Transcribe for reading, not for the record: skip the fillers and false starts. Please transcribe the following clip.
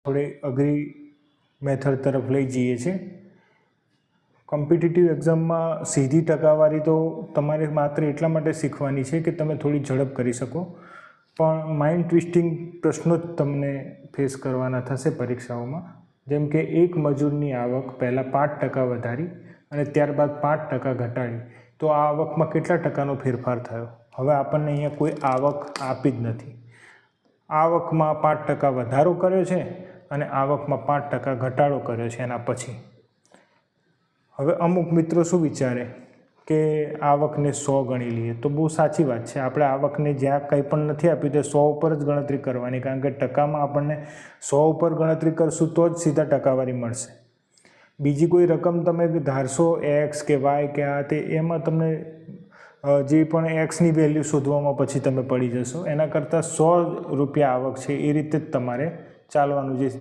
થોડી અઘરી મેથડ તરફ લઈ જઈએ છીએ। કોમ્પિટિટિવ એક્ઝામમાં સીધી ટકાવારી તો તમારે માત્ર એટલા માટે શીખવાની છે કે તમે થોડી ઝડપ કરી શકો, પણ માઇન્ડ ટ્વિસ્ટિંગ પ્રશ્નો જ તમને ફેસ કરવાના થશે પરીક્ષાઓમાં। જેમ કે એક મજૂરની આવક પહેલાં 5% વધારી અને ત્યારબાદ 5% ઘટાડી, તો આ આવકમાં કેટલા ટકાનો ફેરફાર થયો? હવે આપણને અહીંયા કોઈ આવક આપી જ નથી। આવકમાં 5% વધારો કર્યો છે અને આવકમાં 5% ઘટાડો કર્યો છે એના પછી। હવે અમુક મિત્રો શું વિચારે કે આવકને 100 ગણી લઈએ, તો બહુ સાચી વાત છે। આપણે આવકને જ્યાં કંઈ પણ નથી આપ્યું તે 100 ઉપર જ ગણતરી કરવાની, કારણ કે ટકામાં આપણને 100 ઉપર ગણતરી કરશું તો જ સીધા ટકાવારી મળશે। બીજી કોઈ રકમ તમે ધારશો એક્સ કે વાય કે આ તે, એમાં તમને જે પણ એક્સની વેલ્યુ શોધવામાં પછી તમે પડી જશો। એના કરતાં 100 રૂપિયા આવક છે એ રીતે જ તમારે ચાલવાનું છે।